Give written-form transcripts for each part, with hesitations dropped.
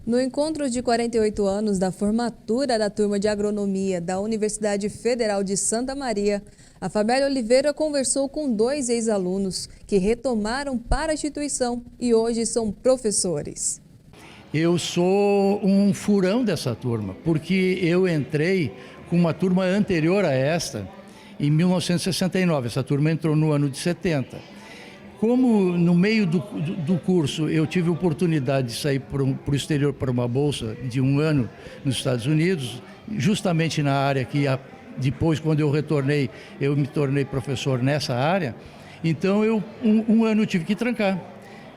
No encontro de 48 anos da formatura da turma de agronomia da Universidade Federal de Santa Maria, a Fabélia Oliveira conversou com 2 ex-alunos que retomaram para a instituição e hoje são professores. Eu sou um furão dessa turma, porque eu entrei com uma turma anterior a esta, em 1969. Essa turma entrou no ano de 70. Como no meio do curso eu tive a oportunidade de sair para o exterior para uma bolsa de 1 ano nos Estados Unidos, justamente na área que depois, quando eu retornei, eu me tornei professor nessa área, então um ano eu tive que trancar.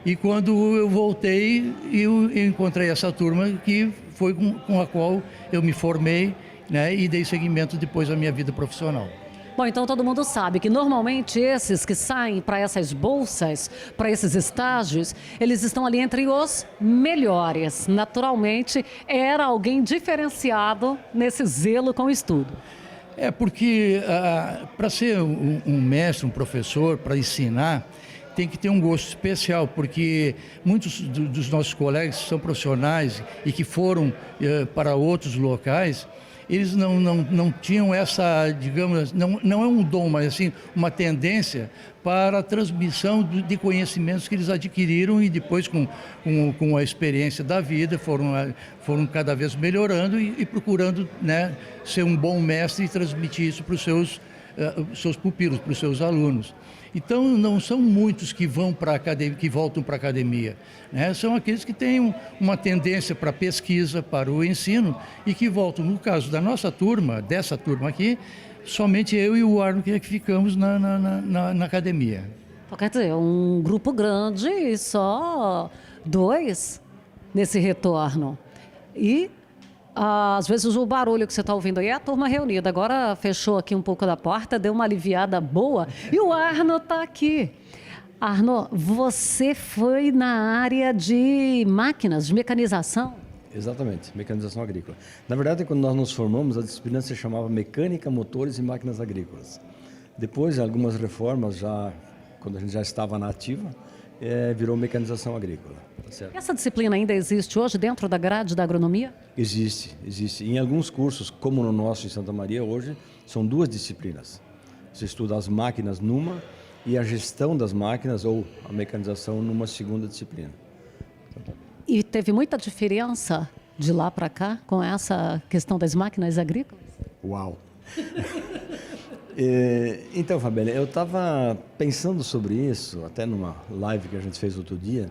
E quando eu voltei, eu encontrei essa turma que foi com a qual eu me formei, né, e dei seguimento depois à minha vida profissional. Bom, então todo mundo sabe que normalmente esses que saem para essas bolsas, para esses estágios, eles estão ali entre os melhores. Naturalmente, era alguém diferenciado nesse zelo com o estudo. É porque para ser um mestre, um professor, para ensinar, tem que ter um gosto especial, porque muitos dos nossos colegas são profissionais e que foram para outros locais, eles não tinham essa, digamos, não é um dom, mas assim, uma tendência para a transmissão de conhecimentos que eles adquiriram e depois com a experiência da vida foram cada vez melhorando e procurando, né, ser um bom mestre e transmitir isso para os seus pupilos, para os seus alunos. Então, não são muitos que vão para academia, que voltam para a academia, né? São aqueles que têm uma tendência para a pesquisa, para o ensino e que voltam. No caso da nossa turma, dessa turma aqui, somente eu e o Arno que ficamos na academia. Quer dizer, um grupo grande e só 2 nesse retorno. E às vezes o barulho que você está ouvindo aí é a turma reunida. Agora fechou aqui um pouco da porta, deu uma aliviada boa e o Arno está aqui. Arno, você foi na área de máquinas, de mecanização? Exatamente, mecanização agrícola. Na verdade, quando nós nos formamos, a disciplina se chamava Mecânica, Motores e Máquinas Agrícolas. Depois de algumas reformas, quando a gente já estava na ativa, virou Mecanização Agrícola. Tá certo? Essa disciplina ainda existe hoje dentro da grade da agronomia? Existe. Em alguns cursos, como no nosso em Santa Maria hoje, são 2 disciplinas. Você estuda as máquinas numa e a gestão das máquinas ou a mecanização numa segunda disciplina. E teve muita diferença de lá para cá com essa questão das máquinas agrícolas? Uau! Então, Fabélia, eu estava pensando sobre isso, até numa live que a gente fez outro dia,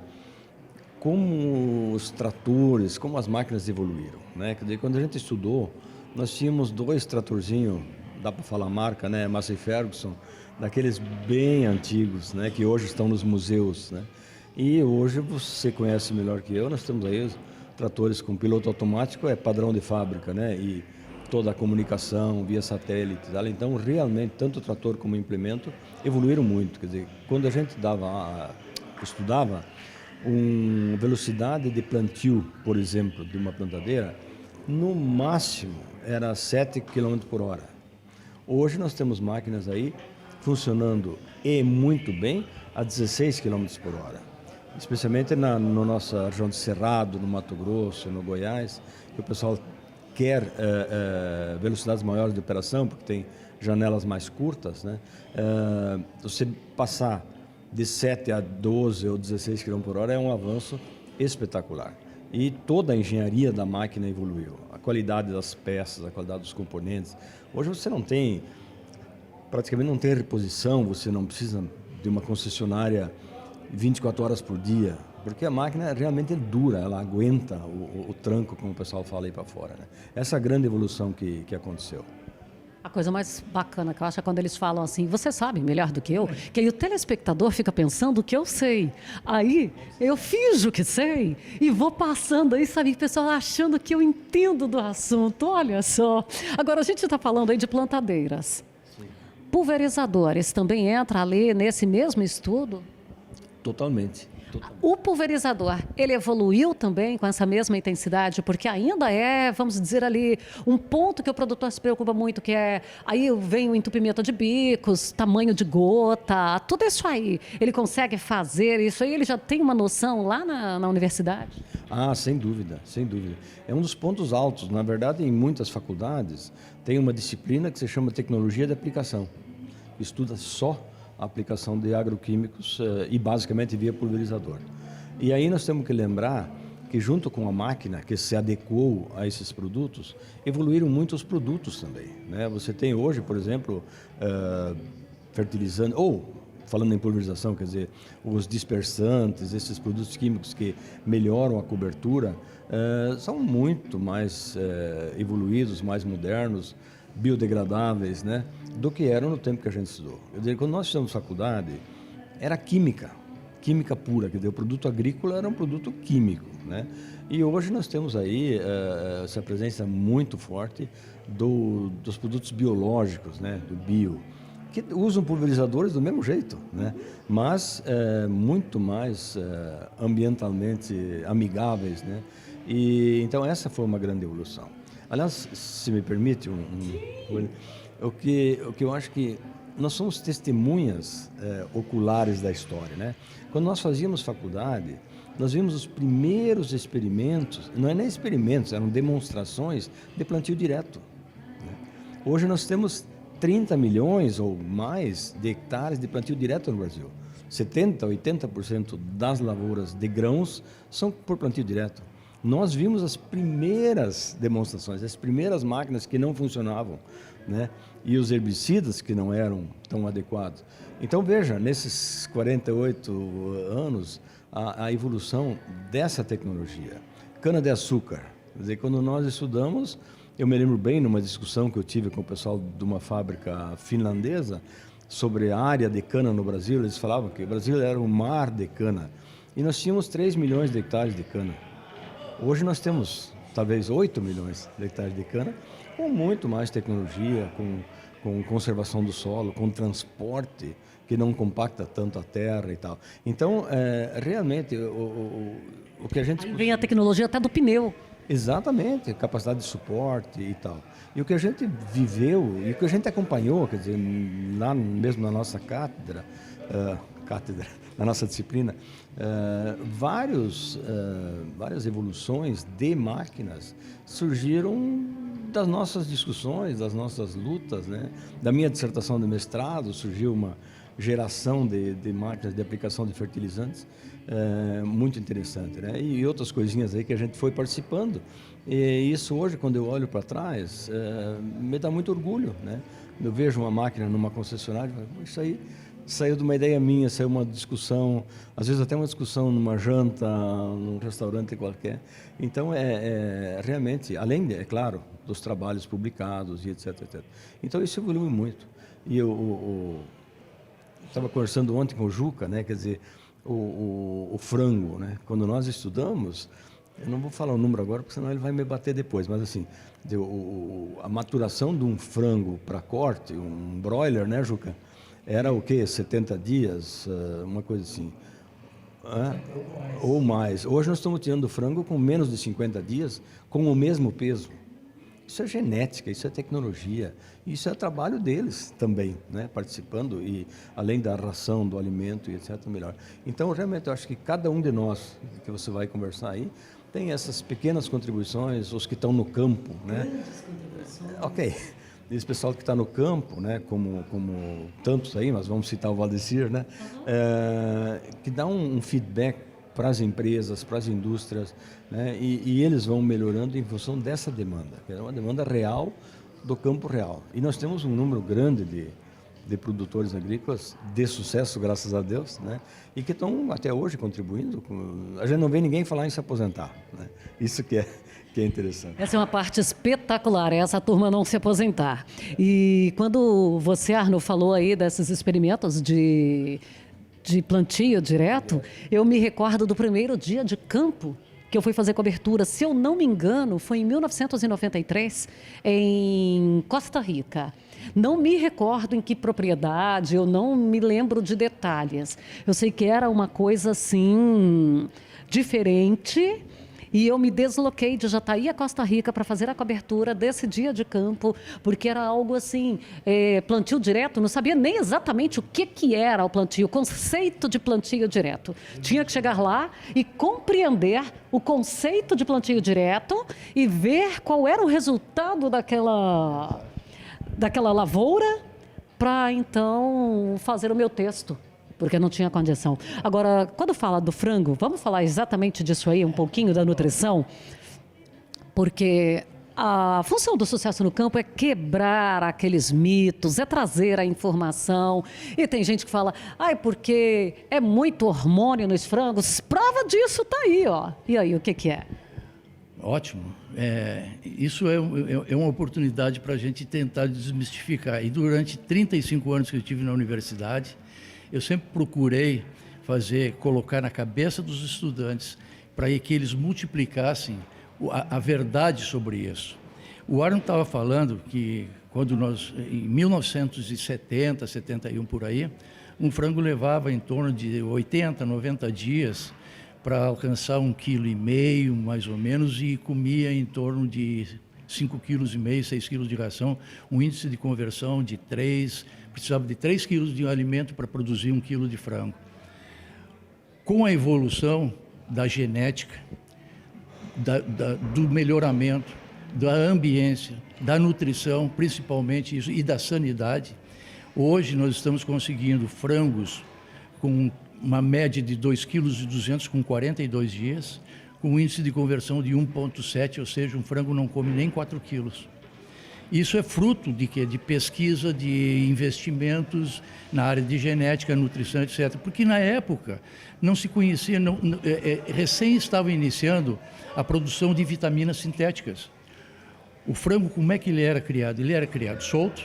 como os tratores, como as máquinas evoluíram, né? Quer dizer, quando a gente estudou, nós tínhamos 2 tratorzinhos, dá para falar a marca, né? Massey Ferguson, daqueles bem antigos, né? Que hoje estão nos museus, né? E hoje você conhece melhor que eu, nós temos aí os tratores com piloto automático, é padrão de fábrica, né? E toda a comunicação via satélite. Então, realmente, tanto o trator como o implemento evoluíram muito. Quer dizer, quando a gente estudava uma velocidade de plantio, por exemplo, de uma plantadeira, no máximo era 7 km por hora. Hoje nós temos máquinas aí funcionando e muito bem a 16 km por hora. Especialmente na nossa região de Cerrado, no Mato Grosso, no Goiás, que o pessoal quer velocidades maiores de operação, porque tem janelas mais curtas, né? Você passar de 7 a 12 ou 16 km por hora é um avanço espetacular. E toda a engenharia da máquina evoluiu. A qualidade das peças, a qualidade dos componentes. Hoje você praticamente não tem reposição, você não precisa de uma concessionária 24 horas por dia, porque a máquina realmente é dura, ela aguenta o tranco, como o pessoal fala aí para fora, né? Essa é a grande evolução que aconteceu. A coisa mais bacana que eu acho é quando eles falam assim, você sabe melhor do que eu, que aí o telespectador fica pensando que eu sei. Aí eu finjo que sei e vou passando aí, sabe, o pessoal achando que eu entendo do assunto, olha só. Agora a gente está falando aí de plantadeiras. Sim. Pulverizadores também entra ali nesse mesmo estudo? Totalmente. O pulverizador, ele evoluiu também com essa mesma intensidade, porque ainda é, vamos dizer ali, um ponto que o produtor se preocupa muito, que é, aí vem o entupimento de bicos, tamanho de gota, tudo isso aí. Ele consegue fazer isso aí, ele já tem uma noção lá na universidade? Ah, sem dúvida, sem dúvida. É um dos pontos altos. Na verdade, em muitas faculdades, tem uma disciplina que se chama Tecnologia de Aplicação. Estuda só a aplicação de agroquímicos e basicamente via pulverizador. E aí nós temos que lembrar que junto com a máquina que se adequou a esses produtos, evoluíram muitos produtos também, né? Você tem hoje, por exemplo, fertilizante, ou falando em pulverização, quer dizer, os dispersantes, esses produtos químicos que melhoram a cobertura, são muito mais evoluídos, mais modernos, biodegradáveis, né, do que eram no tempo que a gente estudou. Quer dizer, quando nós fizemos faculdade, era química pura, quer dizer, o produto agrícola era um produto químico, né? E hoje nós temos aí essa presença muito forte dos produtos biológicos, né, do bio, que usam pulverizadores do mesmo jeito, né, mas muito mais ambientalmente amigáveis, né? E então essa foi uma grande evolução. Aliás, se me permite, o que eu acho que nós somos testemunhas oculares da história, né? Quando nós fazíamos faculdade, nós vimos os primeiros experimentos, não é nem experimentos, eram demonstrações de plantio direto, né? Hoje nós temos 30 milhões ou mais de hectares de plantio direto no Brasil. 70%, 80% das lavouras de grãos são por plantio direto. Nós vimos as primeiras demonstrações, as primeiras máquinas que não funcionavam, né? E os herbicidas que não eram tão adequados. Então, veja, nesses 48 anos, a evolução dessa tecnologia. Cana-de-açúcar. Quer dizer, quando nós estudamos, eu me lembro bem numa discussão que eu tive com o pessoal de uma fábrica finlandesa sobre a área de cana no Brasil. Eles falavam que o Brasil era um mar de cana. E nós tínhamos 3 milhões de hectares de cana. Hoje nós temos talvez 8 milhões de hectares de cana, com muito mais tecnologia, com conservação do solo, com transporte que não compacta tanto a terra e tal. Então, realmente, o que a gente... Aí vem a tecnologia até do pneu. Exatamente, capacidade de suporte e tal. E o que a gente viveu e o que a gente acompanhou, quer dizer, lá mesmo na nossa cátedra, na nossa disciplina, várias evoluções de máquinas surgiram das nossas discussões, das nossas lutas, né? Da minha dissertação de mestrado surgiu uma geração de máquinas de aplicação de fertilizantes muito interessante, né? E outras coisinhas aí que a gente foi participando. E isso hoje, quando eu olho para trás, me dá muito orgulho, né? Eu vejo uma máquina numa concessionária, isso aí saiu de uma ideia minha, saiu uma discussão, às vezes até uma discussão numa janta, num restaurante qualquer. Então, realmente, além, é claro, dos trabalhos publicados e etc, etc. Então, isso evoluiu muito. E eu estava conversando ontem com o Juca, né? Quer dizer, o frango, né? Quando nós estudamos, eu não vou falar o número agora, porque senão ele vai me bater depois, mas assim, a maturação de um frango para corte, um broiler, né, Juca? Era o quê? 70 dias, uma coisa assim. Ou mais. Hoje nós estamos tirando frango com menos de 50 dias, com o mesmo peso. Isso é genética, isso é tecnologia, isso é trabalho deles também, né? Participando e além da ração, do alimento e etc. melhor. Então, realmente, eu acho que cada um de nós, que você vai conversar aí, tem essas pequenas contribuições, os que estão no campo, né? Grandes contribuições. Ok. Esse pessoal que está no campo, né, como tantos aí, mas vamos citar o Valdecir, né, que dá um feedback para as empresas, para as indústrias, né, e eles vão melhorando em função dessa demanda, que é uma demanda real do campo real. E nós temos um número grande de produtores agrícolas de sucesso, graças a Deus, né, e que estão até hoje contribuindo. A gente não vê ninguém falar em se aposentar, né, isso que é interessante. Essa é uma parte espetacular, essa turma não se aposentar. E quando você, Arno, falou aí desses experimentos de plantio direto, eu me recordo do primeiro dia de campo que eu fui fazer cobertura, se eu não me engano, foi em 1993, em Costa Rica. Não me recordo em que propriedade, eu não me lembro de detalhes. Eu sei que era uma coisa assim diferente. E eu me desloquei de Jataí a Costa Rica para fazer a cobertura desse dia de campo, porque era algo assim, plantio direto, não sabia nem exatamente o que era o plantio, o conceito de plantio direto. Tinha que chegar lá e compreender o conceito de plantio direto e ver qual era o resultado daquela lavoura para, então, fazer o meu texto, porque não tinha condição. Agora, quando fala do frango, vamos falar exatamente disso aí, um pouquinho da nutrição, porque a função do Sucesso no Campo é quebrar aqueles mitos, é trazer a informação. E tem gente que fala, porque é muito hormônio nos frangos. Prova disso está aí, ó. E aí, o que é? Ótimo. Isso é uma oportunidade para a gente tentar desmistificar. E durante 35 anos que eu estive na universidade, eu sempre procurei colocar na cabeça dos estudantes para que eles multiplicassem a verdade sobre isso. O Arno estava falando que quando em 1970, 71 por aí, um frango levava em torno de 80, 90 dias para alcançar 1,5 kg, mais ou menos, e comia em torno de 5,5 kg, 6 kg de ração, um índice de conversão de 3, precisava de 3 quilos de alimento para produzir 1 quilo de frango. Com a evolução da genética, do melhoramento, da ambiência, da nutrição, principalmente isso, e da sanidade, hoje nós estamos conseguindo frangos com uma média de 2,2 kg com 42 dias, com um índice de conversão de 1,7, ou seja, um frango não come nem 4 quilos. Isso é fruto de quê? De pesquisa, de investimentos na área de genética, nutrição, etc. Porque na época não se conhecia, recém estava iniciando a produção de vitaminas sintéticas. O frango, como é que ele era criado? Ele era criado solto,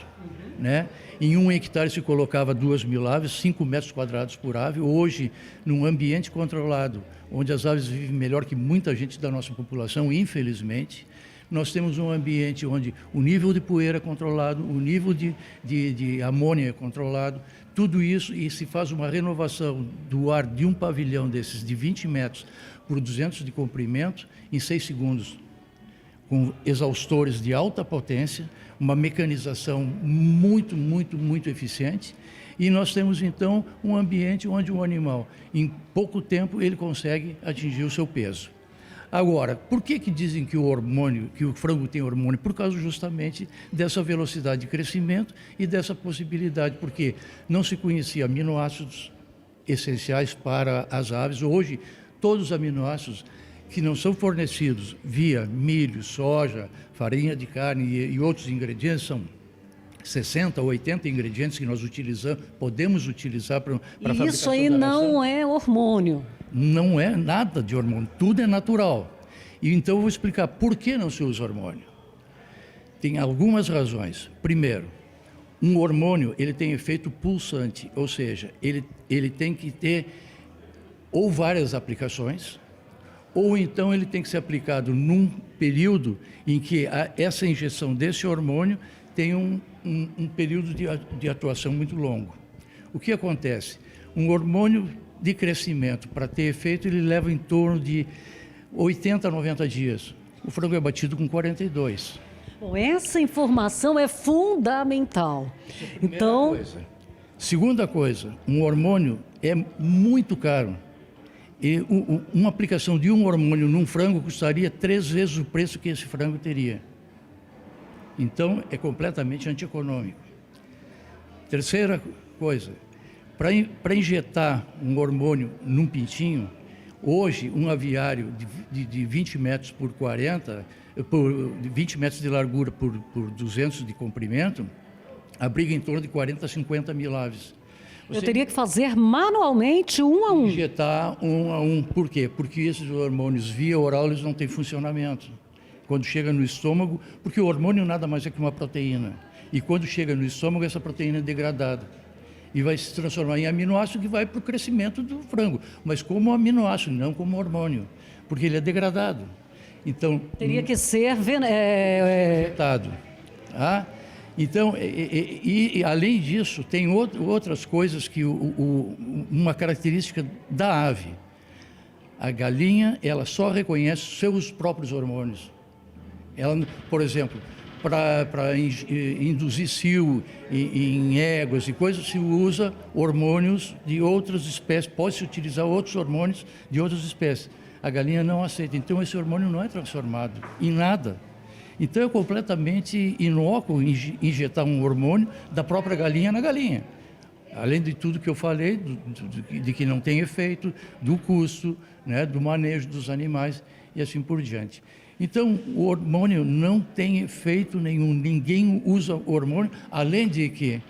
né? Em 1 hectare se colocava 2.000 aves, 5 metros quadrados por ave. Hoje, num ambiente controlado, onde as aves vivem melhor que muita gente da nossa população, infelizmente, nós temos um ambiente onde o nível de poeira é controlado, o nível de amônia é controlado, tudo isso, e se faz uma renovação do ar de um pavilhão desses de 20 metros por 200 de comprimento em 6 segundos, com exaustores de alta potência, uma mecanização muito, muito, muito eficiente, e nós temos então um ambiente onde o animal, em pouco tempo, ele consegue atingir o seu peso. Agora, por que dizem que o frango tem hormônio? Por causa justamente dessa velocidade de crescimento e dessa possibilidade, porque não se conhecia aminoácidos essenciais para as aves. Hoje, todos os aminoácidos que não são fornecidos via milho, soja, farinha de carne e outros ingredientes são 60 ou 80 ingredientes que nós podemos utilizar para a fabricação. Isso aí não é hormônio. Não é nada de hormônio, tudo é natural. E então eu vou explicar por que não se usa hormônio. Tem algumas razões. Primeiro, um hormônio ele tem efeito pulsante, ou seja, ele tem que ter ou várias aplicações, ou então ele tem que ser aplicado num período em que essa injeção desse hormônio tem um período de atuação muito longo. O que acontece? Um hormônio de crescimento, para ter efeito, ele leva em torno de 80 a 90 dias. O frango é batido com 42. Bom, essa informação é fundamental. Então, Segunda coisa, um hormônio é muito caro. E uma aplicação de um hormônio num frango custaria 3 vezes o preço que esse frango teria. Então, é completamente antieconômico. Terceira coisa, para injetar um hormônio num pintinho, hoje um aviário de 20 metros por 40, por 20 metros de largura por 200 de comprimento, abriga em torno de 40 a 50 mil aves. eu teria que fazer manualmente um a um. Injetar um a um. Por quê? Porque esses hormônios via oral eles não têm funcionamento. Quando chega no estômago, porque o hormônio nada mais é que uma proteína. E quando chega no estômago, essa proteína é degradada. E vai se transformar em aminoácido que vai para o crescimento do frango. Mas como aminoácido, não como hormônio. porque ele é degradado. Então, Teria que ser vetado. Tá? Então, além disso, tem outras coisas que uma característica da ave. A galinha, ela só reconhece seus próprios hormônios. Ela, por exemplo, para induzir cio em éguas e coisas, se usa hormônios de outras espécies, pode-se utilizar outros hormônios de outras espécies. A galinha não aceita, então esse hormônio não é transformado em nada. Então é completamente inócuo injetar um hormônio da própria galinha na galinha. Além de tudo que eu falei, de que não tem efeito, do custo, né, do manejo dos animais e assim por diante. Então, o hormônio não tem efeito nenhum, ninguém usa hormônio, além de que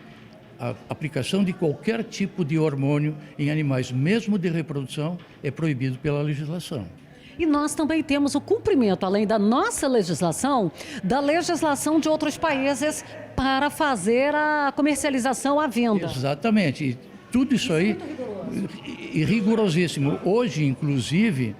a aplicação de qualquer tipo de hormônio em animais, mesmo de reprodução, é proibido pela legislação. E nós também temos o cumprimento, além da nossa legislação, da legislação de outros países para fazer a comercialização à venda. Exatamente. E tudo isso aí é rigorosíssimo. Hoje, inclusive,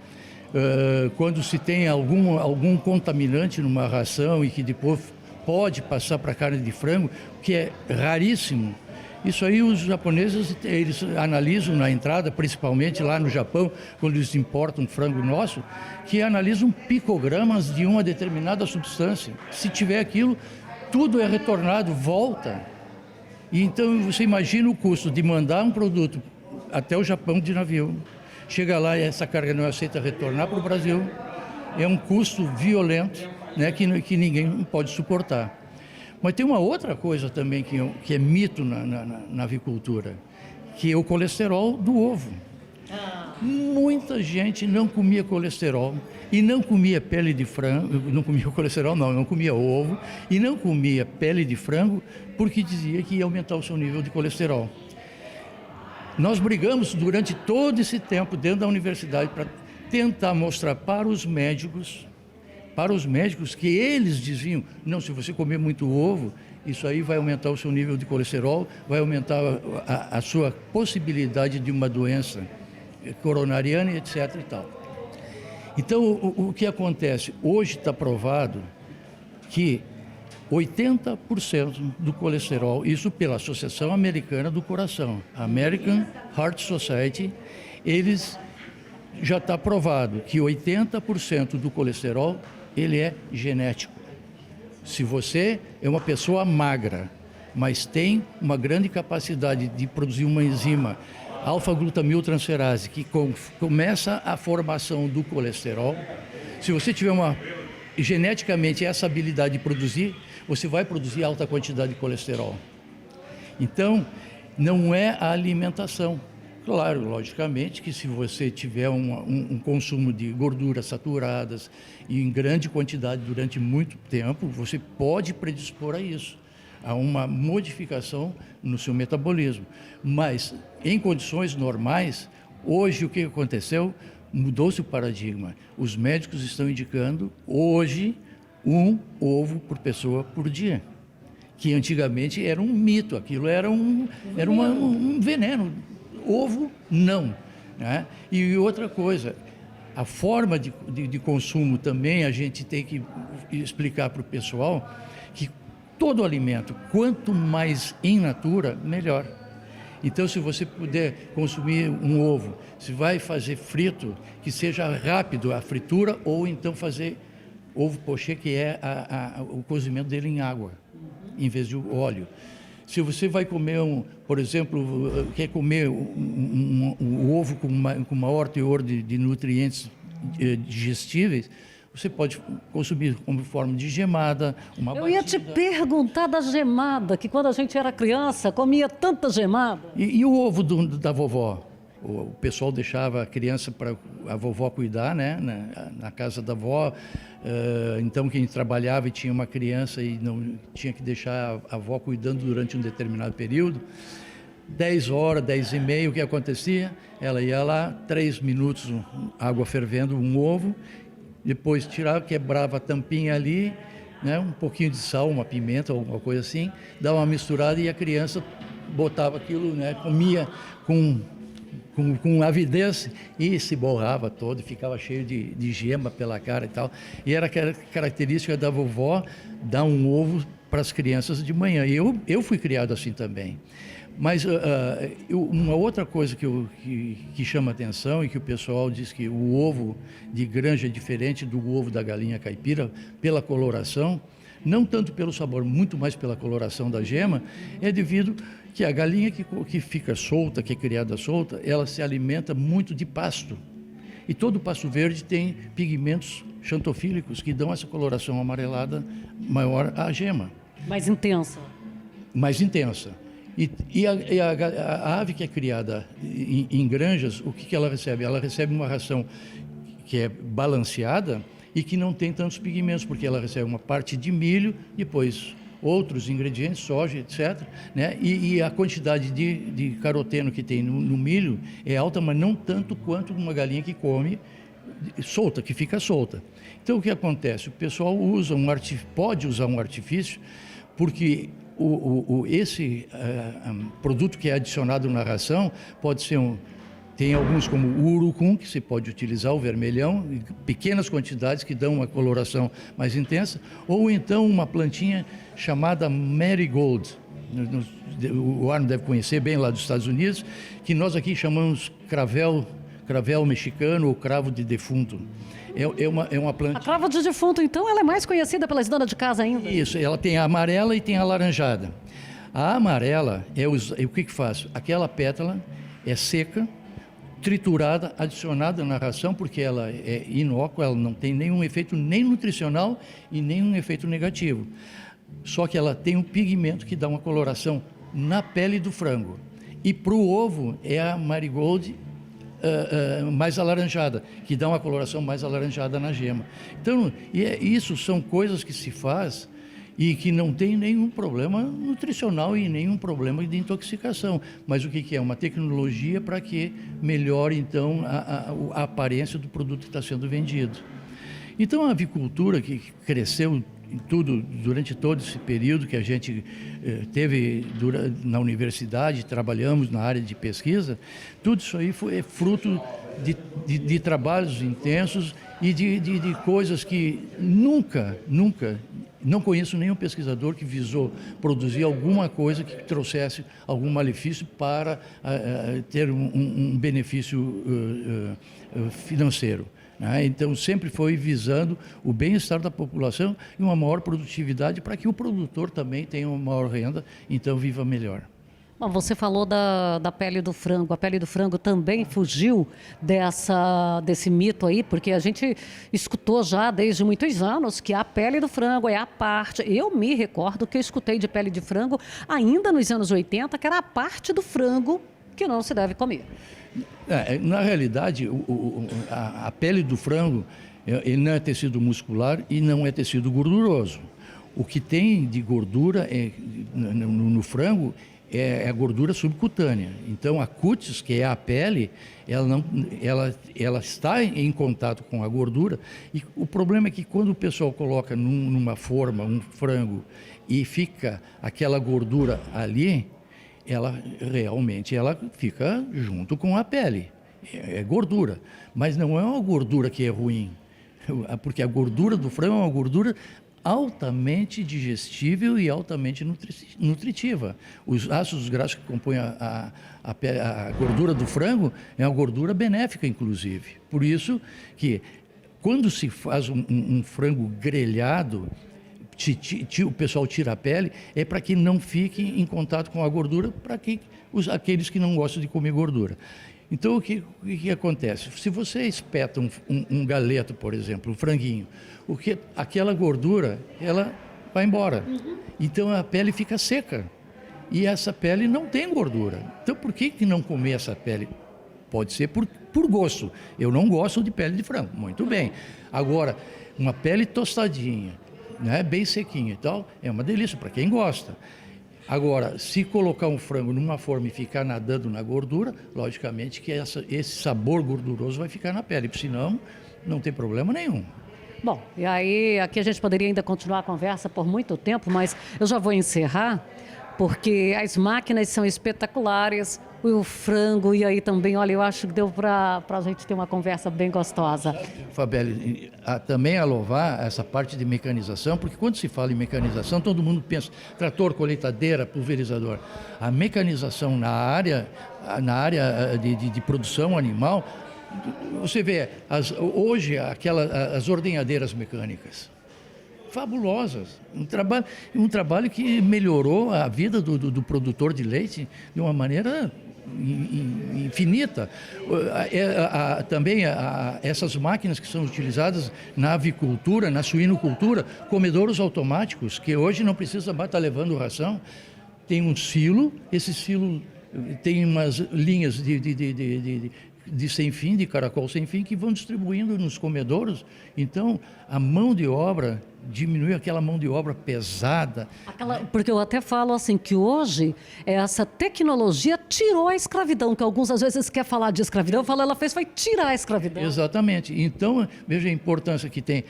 quando se tem algum contaminante numa ração e que depois pode passar para a carne de frango, que é raríssimo, isso aí os japoneses, eles analisam na entrada, principalmente lá no Japão, quando eles importam frango nosso, que analisam picogramas de uma determinada substância. Se tiver aquilo, tudo é retornado, volta. E então você imagina o custo de mandar um produto até o Japão de navio, chega lá e essa carga não aceita retornar para o Brasil, é um custo violento, né, que ninguém pode suportar. Mas tem uma outra coisa também que é mito na avicultura, que é o colesterol do ovo. Muita gente não comia colesterol e não comia pele de frango, não comia colesterol não comia ovo e não comia pele de frango porque dizia que ia aumentar o seu nível de colesterol. Nós brigamos durante todo esse tempo dentro da universidade para tentar mostrar para os médicos que eles diziam, não, se você comer muito ovo, isso aí vai aumentar o seu nível de colesterol, vai aumentar a sua possibilidade de uma doença coronariana, etc. e tal. Então, o que acontece? Hoje está provado que 80% do colesterol, isso pela Associação Americana do Coração, American Heart Society, eles já está provado que 80% do colesterol ele é genético. Se você é uma pessoa magra, mas tem uma grande capacidade de produzir uma enzima alfa-glutamiltransferase que começa a formação do colesterol, se você tiver geneticamente essa habilidade de produzir, você vai produzir alta quantidade de colesterol. Então, não é a alimentação. Claro, logicamente que se você tiver um consumo de gorduras saturadas e em grande quantidade durante muito tempo, você pode predispor a isso, a uma modificação no seu metabolismo. Mas, em condições normais, hoje o que aconteceu? Mudou-se o paradigma. Os médicos estão indicando, hoje, 1 ovo por pessoa por dia. Que antigamente era um mito, aquilo era um veneno. Ovo, não. Né? E outra coisa, a forma de consumo também a gente tem que explicar para o pessoal que todo alimento, quanto mais in natura, melhor. Então, se você puder consumir um ovo, se vai fazer frito, que seja rápido a fritura, ou então fazer ovo pochê, que é o cozimento dele em água, em vez de óleo. Se você vai comer, por exemplo, quer comer um ovo com maior teor de nutrientes digestíveis, você pode consumir como forma de gemada, uma batida. Eu ia te perguntar da gemada, que quando a gente era criança comia tanta gemada. E o ovo da vovó? O pessoal deixava a criança para a vovó cuidar, né, na casa da avó. Então, quem trabalhava e tinha uma criança e não tinha que deixar a avó cuidando durante um determinado período, 10 horas, 10 e meia, o que acontecia? Ela ia lá, 3 minutos, água fervendo, um ovo, depois tirava, quebrava a tampinha ali, né, um pouquinho de sal, uma pimenta, alguma coisa assim, dava uma misturada e a criança botava aquilo, né, comia com com avidez e se borrava todo, ficava cheio de gema pela cara e tal. E era característica da vovó dar um ovo para as crianças de manhã. E eu fui criado assim também. Mas uma outra coisa que chama atenção e que o pessoal diz que o ovo de granja é diferente do ovo da galinha caipira pela coloração, não tanto pelo sabor, muito mais pela coloração da gema, é devido que a galinha que fica solta, que é criada solta, ela se alimenta muito de pasto. E todo pasto verde tem pigmentos xantofílicos que dão essa coloração amarelada maior à gema. Mais intensa. Mais intensa. E a ave que é criada em granjas, o que ela recebe? Ela recebe uma ração que é balanceada e que não tem tantos pigmentos, porque ela recebe uma parte de milho, depois outros ingredientes, soja, etc. Né? E a quantidade de caroteno que tem no milho é alta, mas não tanto quanto uma galinha que come solta, que fica solta. Então, o que acontece? O pessoal pode usar um artifício, porque esse produto que é adicionado na ração pode ser tem alguns como o urucum, que se pode utilizar, o vermelhão, em pequenas quantidades que dão uma coloração mais intensa, ou então uma plantinha chamada marigold, o Arno deve conhecer bem lá dos Estados Unidos, que nós aqui chamamos cravel mexicano ou cravo de defunto. É uma planta... A cravo de defunto, então, ela é mais conhecida pelas donas de casa ainda? Isso, ela tem a amarela e tem a alaranjada. A amarela, o que faz? Aquela pétala é seca, triturada, adicionada na ração, porque ela é inócua, ela não tem nenhum efeito nem nutricional e nenhum efeito negativo. Só que ela tem um pigmento que dá uma coloração na pele do frango. E para o ovo é a marigold mais alaranjada, que dá uma coloração mais alaranjada na gema. Então, isso são coisas que se faz e que não tem nenhum problema nutricional e nenhum problema de intoxicação. Mas o que é? Uma tecnologia para que melhore, então, a aparência do produto que está sendo vendido. Então, a avicultura que cresceu durante todo esse período que a gente teve na universidade, trabalhamos na área de pesquisa, tudo isso aí é fruto de trabalhos intensos e de coisas que nunca, não conheço nenhum pesquisador que visou produzir alguma coisa que trouxesse algum malefício para ter um benefício financeiro. Então, sempre foi visando o bem-estar da população e uma maior produtividade para que o produtor também tenha uma maior renda, então viva melhor. Bom, você falou da pele do frango. A pele do frango também fugiu desse mito aí, porque a gente escutou já desde muitos anos que a pele do frango é a parte... Eu me recordo que eu escutei de pele de frango ainda nos anos 80, que era a parte do frango que não se deve comer. Na realidade, a pele do frango ele não é tecido muscular e não é tecido gorduroso. O que tem de gordura no frango é a gordura subcutânea. Então, a cutis, que é a pele, ela está em contato com a gordura. E o problema é que quando o pessoal coloca numa forma um frango e fica aquela gordura ali, ela realmente fica junto com a pele. É gordura, mas não é uma gordura que é ruim, porque a gordura do frango é uma gordura altamente digestível e altamente nutritiva. Os ácidos graxos que compõem a gordura do frango é uma gordura benéfica, inclusive. Por isso que quando se faz um frango grelhado, o pessoal tira a pele, é para que não fique em contato com a gordura, para que aqueles que não gostam de comer gordura. Então, o que acontece? Se você espeta um galeto, por exemplo, um franguinho, aquela gordura, ela vai embora. Então, a pele fica seca. E essa pele não tem gordura. Então, por que não comer essa pele? Pode ser por gosto. Eu não gosto de pele de frango. Muito bem. Agora, uma pele tostadinha, né, bem sequinha e tal, é uma delícia para quem gosta. Agora, se colocar um frango numa forma e ficar nadando na gordura, logicamente que esse sabor gorduroso vai ficar na pele, senão não tem problema nenhum. Bom, e aí aqui a gente poderia ainda continuar a conversa por muito tempo, mas eu já vou encerrar, porque as máquinas são espetaculares, o frango, e aí também, olha, eu acho que deu para a gente ter uma conversa bem gostosa. Fabeli, também a louvar essa parte de mecanização, porque quando se fala em mecanização, todo mundo pensa trator, colheitadeira, pulverizador. A mecanização na área de produção animal, você vê, hoje as ordenhadeiras mecânicas, fabulosas, um trabalho que melhorou a vida do produtor de leite de uma maneira infinita. Também essas máquinas que são utilizadas na avicultura, na suinocultura, comedouros automáticos, que hoje não precisa mais estar levando ração, tem um silo, esse silo tem umas linhas de sem fim, de caracol sem fim, que vão distribuindo nos comedouros. Então, a mão de obra diminui, aquela mão de obra pesada. Porque eu até falo assim, que hoje essa tecnologia tirou a escravidão, que alguns às vezes querem falar de escravidão, eu falo, ela foi tirar a escravidão. Exatamente. Então, veja a importância que tem.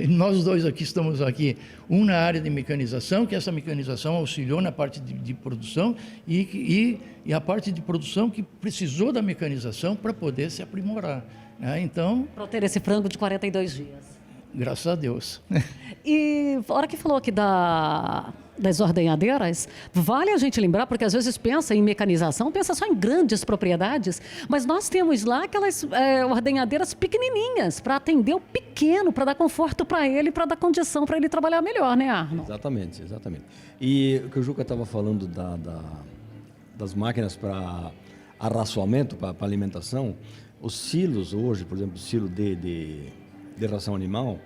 Nós dois estamos aqui, um na área de mecanização, que essa mecanização auxiliou na parte de produção e a parte de produção que precisou da mecanização para poder se aprimorar, né? Então, para ter esse frango de 42 dias. Graças a Deus. E a hora que falou aqui das ordenhadeiras, vale a gente lembrar, porque às vezes pensa em mecanização, pensa só em grandes propriedades, mas nós temos lá aquelas ordenhadeiras pequenininhas para atender o pequeno, para dar conforto para ele, para dar condição para ele trabalhar melhor, né, Arno? Exatamente. E o que o Juca estava falando das máquinas para arraçoamento, para alimentação, os silos hoje, por exemplo, o silo de ração animal,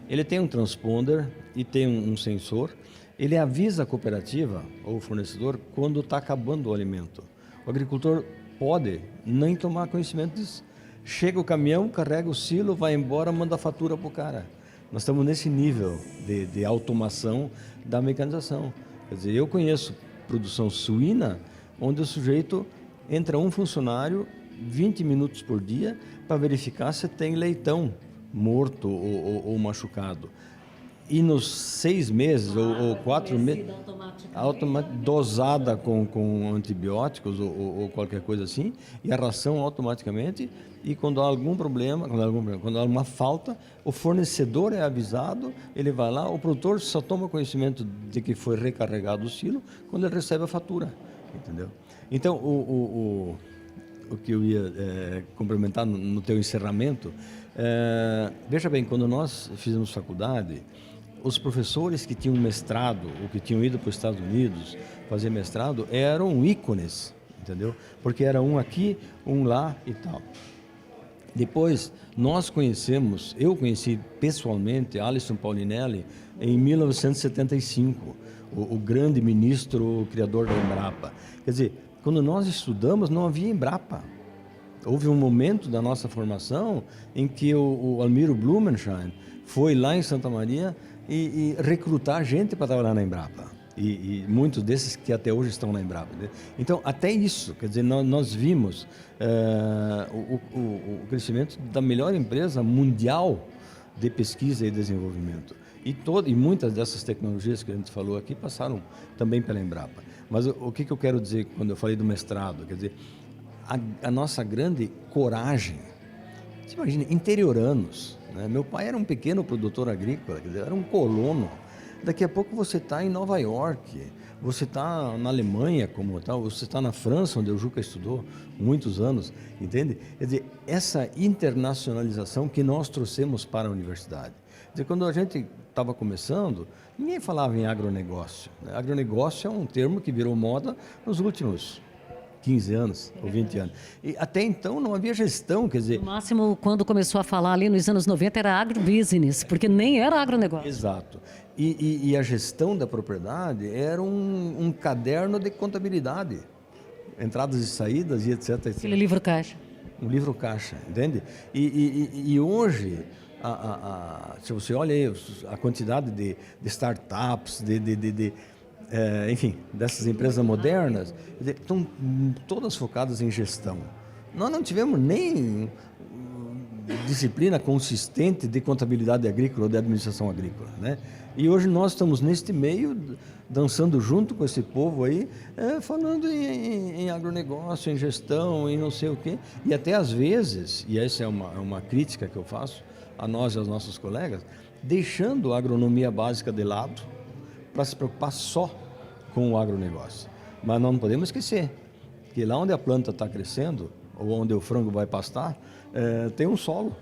ele tem um transponder e tem um sensor. Ele avisa a cooperativa ou o fornecedor quando está acabando o alimento. O agricultor pode nem tomar conhecimento disso. Chega o caminhão, carrega o silo, vai embora, manda a fatura para o cara. Nós estamos nesse nível de automação da mecanização. Quer dizer, eu conheço produção suína, onde o sujeito entra um funcionário 20 minutos por dia para verificar se tem leitão morto ou machucado. E nos 6 meses ou 4 meses, dosada com antibióticos ou qualquer coisa assim, e a ração automaticamente, e quando há algum problema, quando há uma falta, o fornecedor é avisado, ele vai lá, o produtor só toma conhecimento de que foi recarregado o silo quando ele recebe a fatura, entendeu? Então, o que eu ia complementar no teu encerramento, veja bem, quando nós fizemos faculdade, os professores que tinham mestrado ou que tinham ido para os Estados Unidos fazer mestrado eram ícones, entendeu? Porque era um aqui, um lá e tal. Depois, eu conheci pessoalmente Alisson Paulinelli em 1975, o grande ministro criador da Embrapa. Quer dizer, quando nós estudamos, não havia Embrapa. Houve um momento da nossa formação em que o Almiro Blumenschein foi lá em Santa Maria e recrutar gente para trabalhar na Embrapa. E muitos desses que até hoje estão na Embrapa. Né? Então, até isso, quer dizer, nós vimos o crescimento da melhor empresa mundial de pesquisa e desenvolvimento. E muitas dessas tecnologias que a gente falou aqui passaram também pela Embrapa. Mas o que eu quero dizer quando eu falei do mestrado? Quer dizer, a nossa grande coragem, você imagina, interioranos, né? Meu pai era um pequeno produtor agrícola, quer dizer, era um colono. Daqui a pouco você está em Nova York, você está na Alemanha, como tal, você está na França, onde o Juca estudou muitos anos, entende? Quer dizer, essa internacionalização que nós trouxemos para a universidade. Quer dizer, quando a gente estava começando, ninguém falava em agronegócio, né? Agronegócio é um termo que virou moda nos últimos 15 anos ou 20 anos. E até então não havia gestão, quer dizer... No máximo, quando começou a falar ali nos anos 90, era agrobusiness, porque nem era agronegócio. Exato. E a gestão da propriedade era um caderno de contabilidade. Entradas e saídas e etc. Aquele livro caixa. Um livro caixa, entende? E hoje, se você olha aí a quantidade de startups, enfim, dessas empresas modernas, estão todas focadas em gestão. Nós não tivemos nem disciplina consistente de contabilidade agrícola ou de administração agrícola, né? E hoje nós estamos neste meio, dançando junto com esse povo aí, falando em agronegócio, em gestão, em não sei o quê. E até às vezes, e essa é uma crítica que eu faço a nós e aos nossos colegas, deixando a agronomia básica de lado para se preocupar só com o agronegócio. Mas não podemos esquecer que lá onde a planta está crescendo, ou onde o frango vai pastar, tem um solo,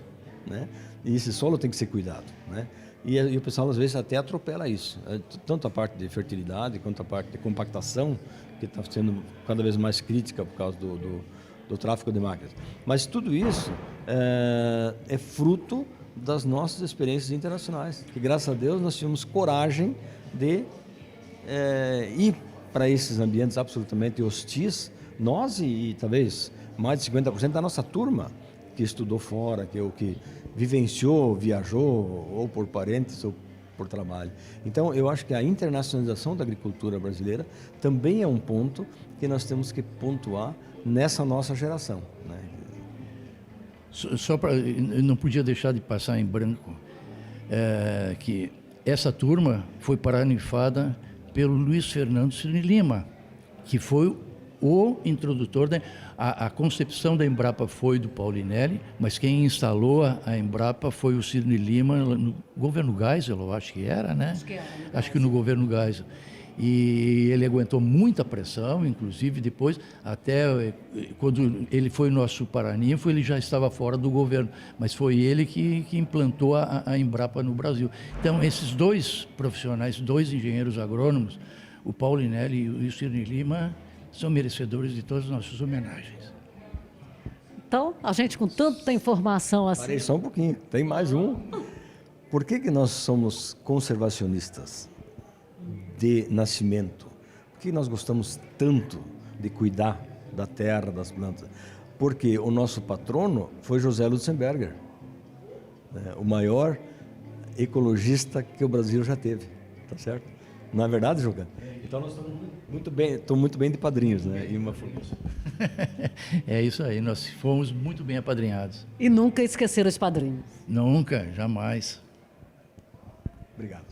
né? E esse solo tem que ser cuidado, né? E o pessoal às vezes até atropela isso, tanto a parte de fertilidade quanto a parte de compactação, que está sendo cada vez mais crítica por causa do tráfego de máquinas. Mas tudo isso é fruto das nossas experiências internacionais, que graças a Deus nós tivemos coragem de ir para esses ambientes absolutamente hostis, nós e talvez mais de 50% da nossa turma que estudou fora, que vivenciou, viajou, ou por parentes ou por trabalho. Então, eu acho que a internacionalização da agricultura brasileira também é um ponto que nós temos que pontuar nessa nossa geração, né? Só para, eu não podia deixar de passar em branco que essa turma foi paraninfada pelo Luiz Fernando Cirne Lima, que foi o introdutor a concepção da Embrapa foi do Paulinelli, mas quem instalou a Embrapa foi o Cirne Lima no governo Geisel, eu acho que era, né? Acho que no governo Geisel. E ele aguentou muita pressão, inclusive depois, até quando ele foi nosso paraninfo, ele já estava fora do governo, mas foi ele que implantou a Embrapa no Brasil. Então, esses dois profissionais, dois engenheiros agrônomos, o Paulinelli e o Cirne Lima, são merecedores de todas as nossas homenagens. Então, a gente com tanta informação assim... Parei só um pouquinho, tem mais um. Por que nós somos conservacionistas de nascimento? Por que nós gostamos tanto de cuidar da terra, das plantas? Porque o nosso patrono foi José Lutzenberger, né? O maior ecologista que o Brasil já teve, tá certo? Não é verdade, Juca? Então nós estamos muito bem de padrinhos, né? E uma É isso aí, nós fomos muito bem apadrinhados. E nunca esqueceram os padrinhos. Nunca, jamais. Obrigado.